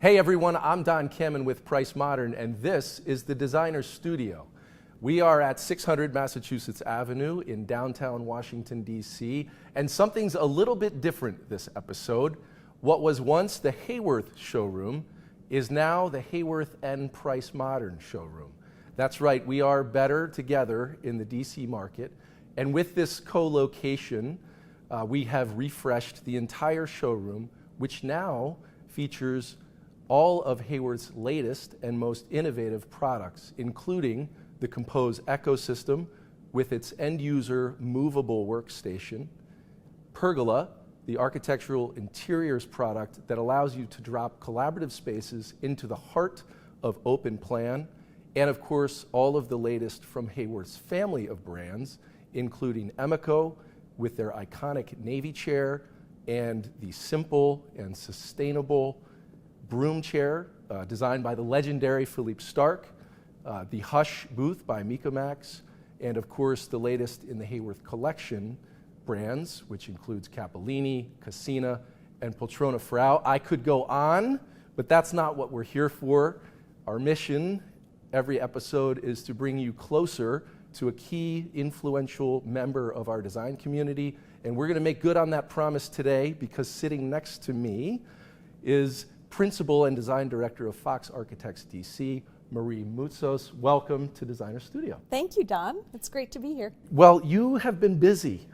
Hey everyone, I'm Don Kamen with Price Modern, and this is the Designer Studio. We are at 600 Massachusetts Avenue in downtown Washington, D.C., and something's a little bit different this episode. What was once the Hayworth showroom is now the Hayworth and Price Modern showroom. That's right, we are better together in the D.C. market, and with this co-location, we have refreshed the entire showroom, which now features all of Hayworth's latest and most innovative products, including the Compose ecosystem with its end-user movable workstation, Pergola, the architectural interiors product that allows you to drop collaborative spaces into the heart of open plan, and of course, all of the latest from Hayworth's family of brands, including Emico with their iconic Navy chair and the simple and sustainable Broom chair designed by the legendary Philippe Starck, the Hush booth by Mikomax, and of course the latest in the Hayworth collection brands, which includes Cappellini, Cassina, and Poltrona Frau. I could go on, but that's not what we're here for. Our mission every episode is to bring you closer to a key influential member of our design community, and we're going to make good on that promise today because sitting next to me is Principal and Design Director of Fox Architects DC, Marie Moutsos. Welcome to Designer Studio. Thank you, Don. It's great to be here. Well, you have been busy.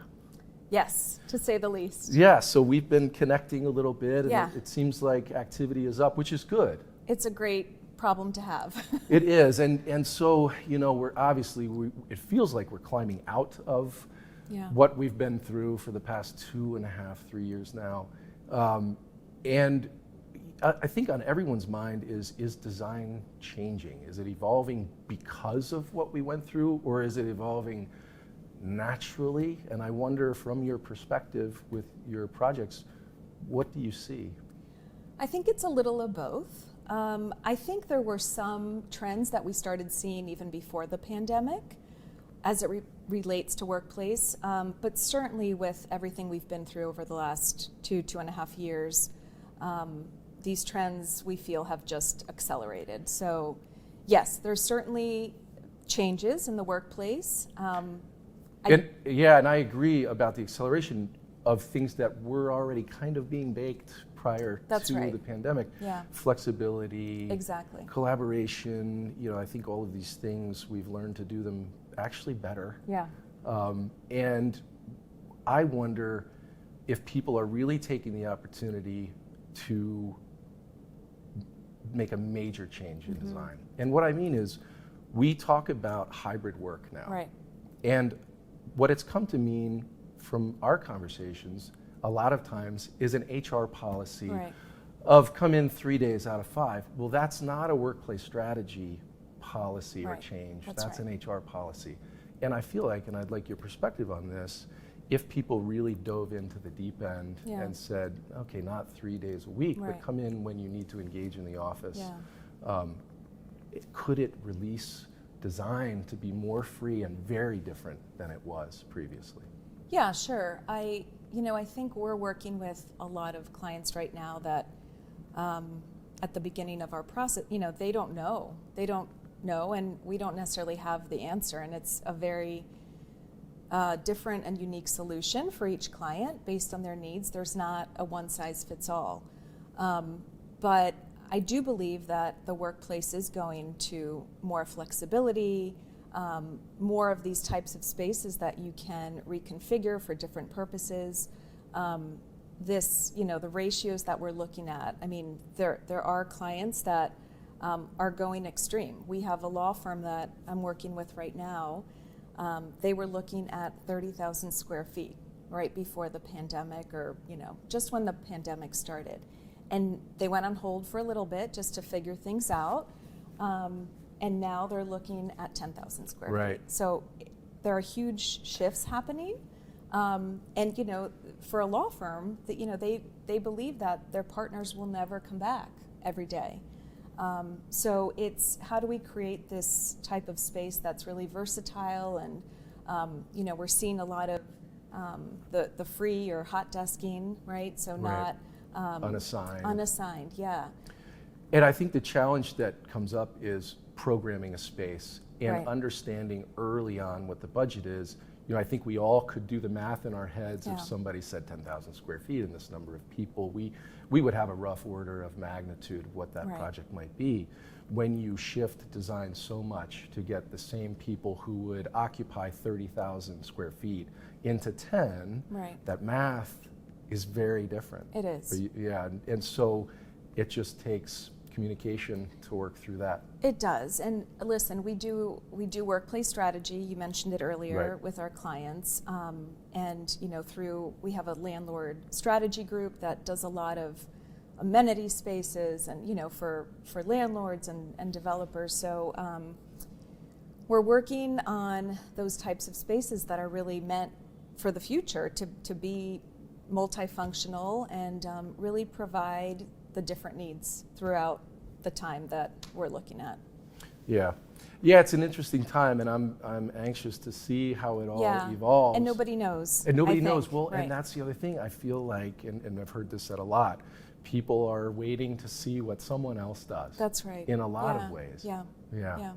Yes, to say the least. Yeah, so we've been connecting a little bit, and Yeah. it seems like activity is up, which is good. It's a great problem to have. It is, and so, you know, we're obviously, it feels like we're climbing out of what we've been through for the past 2.5, 3 years now. And I think on everyone's mind is design changing? Is it evolving because of what we went through, or is it evolving naturally? And I wonder, from your perspective with your projects, what do you see? I think it's a little of both. I think there were some trends that we started seeing even before the pandemic as it relates to workplace, but certainly with everything we've been through over the last 2.5 years, these trends we feel have just accelerated. So yes, there's certainly changes in the workplace. And I agree about the acceleration of things that were already kind of being baked prior to the pandemic. Yeah. Flexibility, exactly. Collaboration, you know, I think all of these things, we've learned to do them actually better. Yeah. And I wonder if people are really taking the opportunity to make a major change in design. And what I mean is, we talk about hybrid work now. Right. And what it's come to mean from our conversations a lot of times is an HR policy of come in 3 days out of 5. Well, that's not a workplace strategy policy or change. That's an HR policy. And I feel like, and I'd like your perspective on this, if people really dove into the deep end and said, okay, not 3 days a week, but come in when you need to engage in the office, could it release design to be more free and very different than it was previously? Yeah, sure. I think we're working with a lot of clients right now that at the beginning of our process, they don't know. They don't know, and we don't necessarily have the answer, and it's a very different and unique solution for each client based on their needs. There's not a one-size-fits-all. But I do believe that the workplace is going to more flexibility, more of these types of spaces that you can reconfigure for different purposes. The ratios that we're looking at, I mean, there are clients that are going extreme. We have a law firm that I'm working with right now. They were looking at 30,000 square feet right before the pandemic, or just when the pandemic started. And they went on hold for a little bit just to figure things out. And now they're looking at 10,000 square feet. So there are huge shifts happening. And for a law firm, they believe that their partners will never come back every day. So it's how do we create this type of space that's really versatile, and we're seeing a lot of the free or hot desking, right? So not unassigned. Unassigned, yeah. And I think the challenge that comes up is programming a space and Right. understanding early on what the budget is. You know, I think we all could do the math in our heads. Yeah. If somebody said 10,000 square feet and this number of people, we would have a rough order of magnitude of what that Right. project might be. When you shift design so much to get the same people who would occupy 30,000 square feet into 10, Right. that math is very different. It is. Yeah, and so it just takes communication to work through that. It does. And listen, we do workplace strategy. You mentioned it earlier Right. with our clients. And we have a landlord strategy group that does a lot of amenity spaces and for landlords and developers. So we're working on those types of spaces that are really meant for the future to be multifunctional and really provide the different needs throughout the time that we're looking at. Yeah, it's an interesting time, and I'm anxious to see how it all evolves. And nobody knows. And nobody I knows. think. Well, Right. and that's the other thing. I feel like, and I've heard this said a lot, people are waiting to see what someone else does. That's right. In a lot Yeah. of ways. Yeah.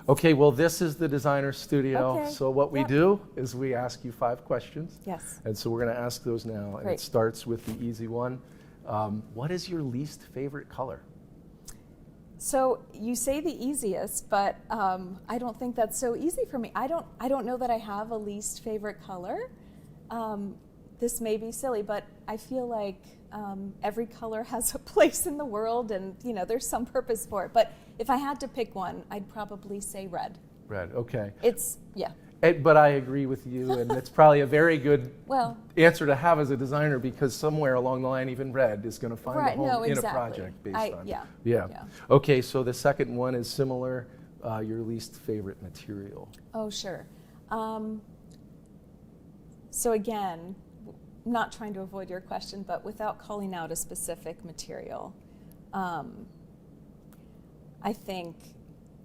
Okay, well, this is the designer studio. Okay. So what we Yep. do is we ask you 5 questions. Yes. And so we're going to ask those now. And it Great. starts with the easy one. What is your least favorite color? So you say the easiest, but I don't think that's so easy for me. I don't know that I have a least favorite color. This may be silly, but I feel like every color has a place in the world, and there's some purpose for it. But if I had to pick one, I'd probably say red. Red, okay. Yeah. But I agree with you, and it's probably a very good Well, answer to have as a designer, because somewhere along the line, even red is going to find Right, a home no, in a exactly. project based on. Yeah. Okay, so the second one is similar. Your least favorite material. Oh, sure. So again, not trying to avoid your question, but without calling out a specific material, I think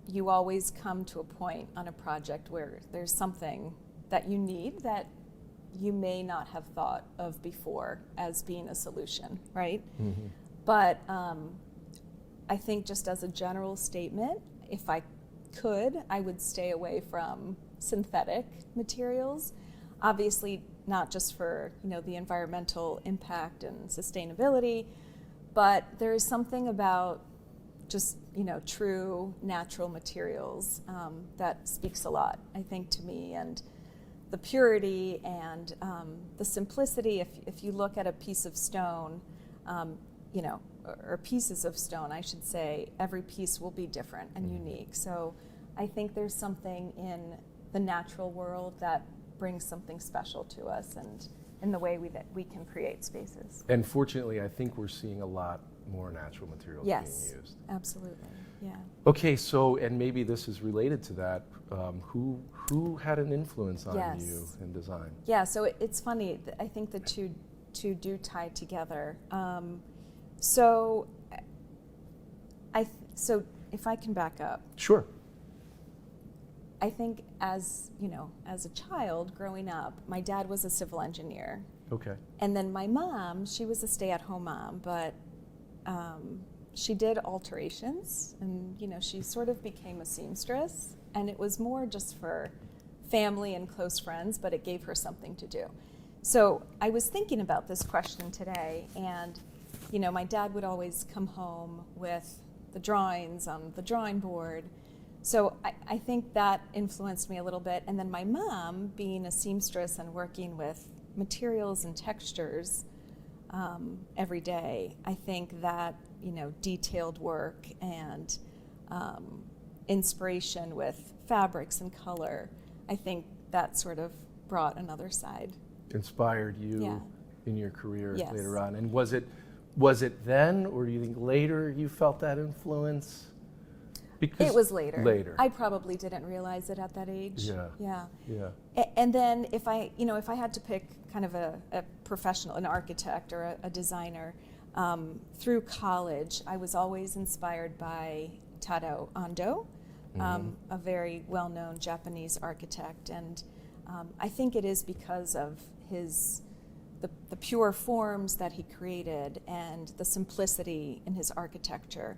you always come to a point on a project where there's something that you need that you may not have thought of before as being a solution, right? Mm-hmm. But I think just as a general statement, if I could, I would stay away from synthetic materials. Obviously, not just for the environmental impact and sustainability, but there is something about just true natural materials that speaks a lot, I think, to me, and the purity and the simplicity. If you look at a piece of stone, or pieces of stone, I should say, every piece will be different and unique. So I think there's something in the natural world that brings something special to us, and in the way that we can create spaces. And fortunately, I think we're seeing a lot more natural materials being used. Absolutely. Yeah. Okay, so, and maybe this is related to that, who had an influence on Yes. you in design? Yeah, so it's funny. I think the two do tie together. So if I can back up, Sure. I think as a child growing up, my dad was a civil engineer. Okay. And then my mom, she was a stay-at-home mom, but she did alterations, and she sort of became a seamstress, and it was more just for family and close friends, but it gave her something to do. So I was thinking about this question today, and my dad would always come home with the drawings on the drawing board. So I think that influenced me a little bit. And then my mom, being a seamstress and working with materials and textures every day, I think that detailed work and inspiration with fabrics and color, I think that sort of brought another side. Inspired you Yeah. in your career Yes. later on. And was it then, or do you think later you felt that influence? Because It was later. Later. I probably didn't realize it at that age. Yeah. And then if I had to pick kind of a professional, an architect or a designer, through college, I was always inspired by Tadao Ando, a very well-known Japanese architect. And I think it is because of the pure forms that he created and the simplicity in his architecture.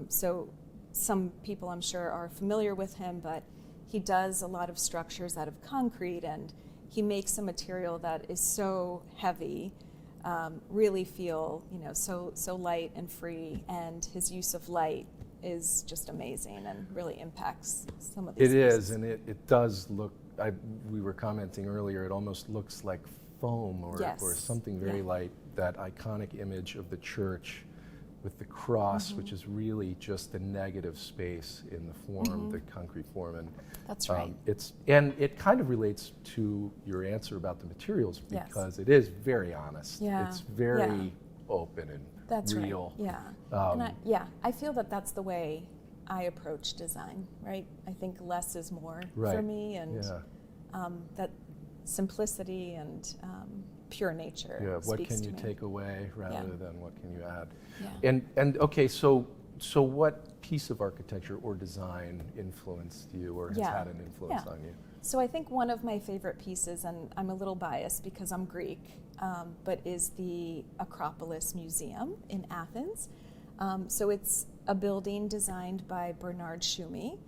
So some people I'm sure are familiar with him, but he does a lot of structures out of concrete, and he makes a material that is so heavy, really feel, so light and free, and his use of light is just amazing and really impacts some of these It is, pieces. and it does look, we were commenting earlier, it almost looks like foam or Yes. something very Yeah. light, that iconic image of the church with the cross, which is really just a negative space in the form, the concrete form. And That's right. and it kind of relates to your answer about the materials, Yes. because it is very honest. Yeah. It's very Yeah. open and That's real. right. Yeah. And I feel that that's the way I approach design, right? I think less is more for Right. me, and that simplicity and pure nature. Yeah, what speaks can to you me. take away rather Yeah. than what can you add? Yeah. And okay, so what piece of architecture or design influenced you or has Yeah. had an influence Yeah. on you? So I think one of my favorite pieces, and I'm a little biased because I'm Greek, but is the Acropolis Museum in Athens. So it's a building designed by Bernard Schumi.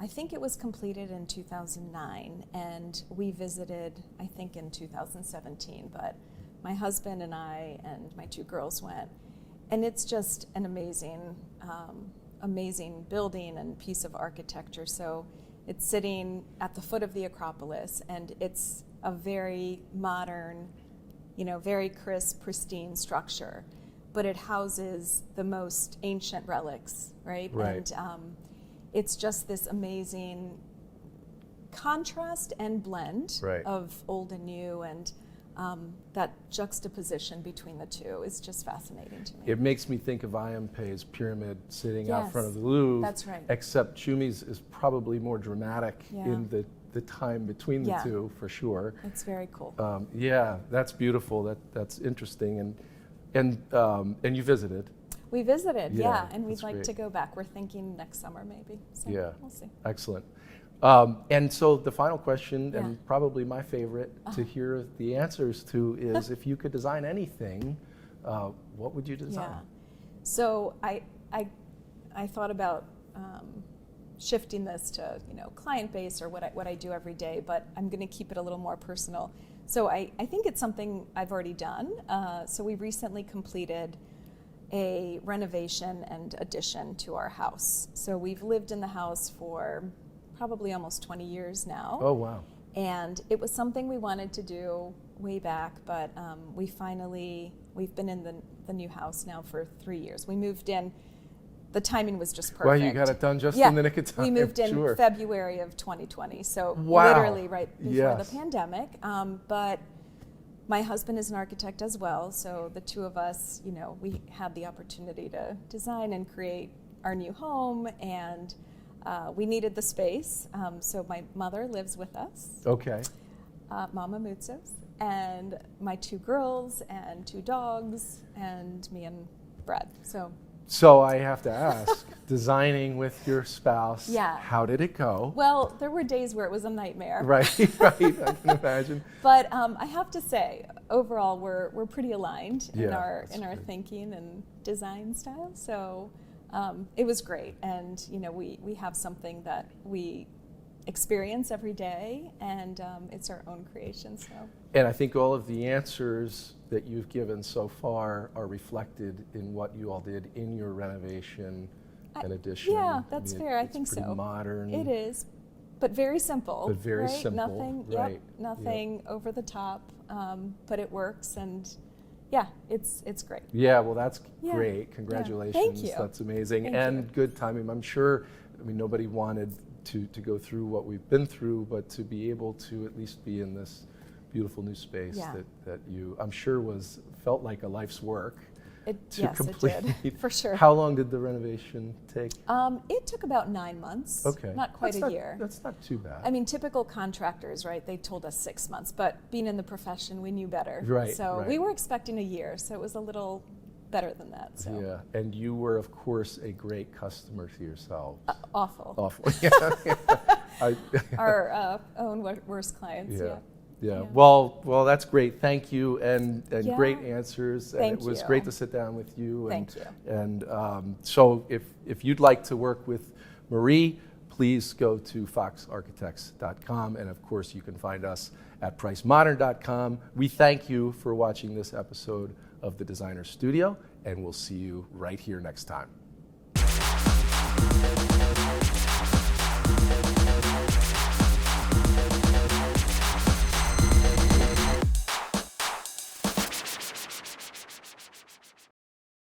I think it was completed in 2009, and we visited, I think, in 2017, but my husband and I and my two girls went, and it's just an amazing, amazing building and piece of architecture. So it's sitting at the foot of the Acropolis, and it's a very modern, very crisp, pristine structure, but it houses the most ancient relics, right? Right. And it's just this amazing contrast and blend Right. of old and new, and that juxtaposition between the two is just fascinating to me. It makes me think of Ayampe's pyramid sitting out Yes, front of the Louvre. that's right. Except Shumi's is probably more dramatic Yeah. in the time between the Yeah. two, for sure. It's very cool. Yeah, that's beautiful. That's interesting. And you visited. We visited, Yeah, and we'd that's like great. to go back. We're thinking next summer maybe. So Yeah. we'll see. Excellent. And so the final question, Yeah. and probably my favorite to hear the answers to, is if you could design anything, what would you design? Yeah. So I thought about shifting this to client base or what I do every day, but I'm going to keep it a little more personal. So I think it's something I've already done. So we recently completed a renovation and addition to our house. So we've lived in the house for probably almost 20 years now. Oh, wow. And it was something we wanted to do way back, but we've been in the new house now for 3 years. We moved in, the timing was just perfect. Well, you got it done just in the nick of time. We moved in Sure. February of 2020, so Wow. literally right before Yes. the pandemic. But my husband is an architect as well, so the two of us, we had the opportunity to design and create our new home, and we needed the space. So my mother lives with us, Okay. Mama Moutsos, and my two girls and two dogs, and me and Brad. So I have to ask, designing with your spouse, Yeah. how did it go? Well, there were days where it was a nightmare. Right, I can imagine. But I have to say, overall, we're pretty aligned in Yeah, our that's great. thinking and design style. So it was great, and we have something that we experience every day, and it's our own creation. So And I think all of the answers that you've given so far are reflected in what you all did in your renovation and addition. yeah, that's fair. I it's think pretty so. modern. it is, but very simple. But very right? simple, Nothing. right, Yep, nothing over the top. But it works, and yeah, it's great. Yeah, well, that's Yeah. great. Congratulations. Thank you. That's amazing. Thank and you. good timing. I'm sure, nobody wanted to go through what we've been through, but to be able to at least be in this beautiful new space Yeah. that you, I'm sure, felt like a life's work to Yes, complete. it did, for sure. How long did the renovation take? It took about 9 months. Okay. Not quite That's a not- year. That's not too bad. I mean, typical contractors, right? They told us 6 months, but being in the profession, we knew better. Right, So right. we were expecting a year, so it was a little better than that. So Yeah, and you were, of course, a great customer to yourselves. awful. Awful. Yeah. Our own worst clients. Yeah. Yeah. Yeah. Well, that's great. Thank you, and Yeah. great answers. And Thank it was you. great to sit down with you. Thank you. And so, if you'd like to work with Marie, please go to foxarchitects.com, and of course, you can find us at pricemodern.com. We thank you for watching this episode of The Designer Studio, and we'll see you right here next time.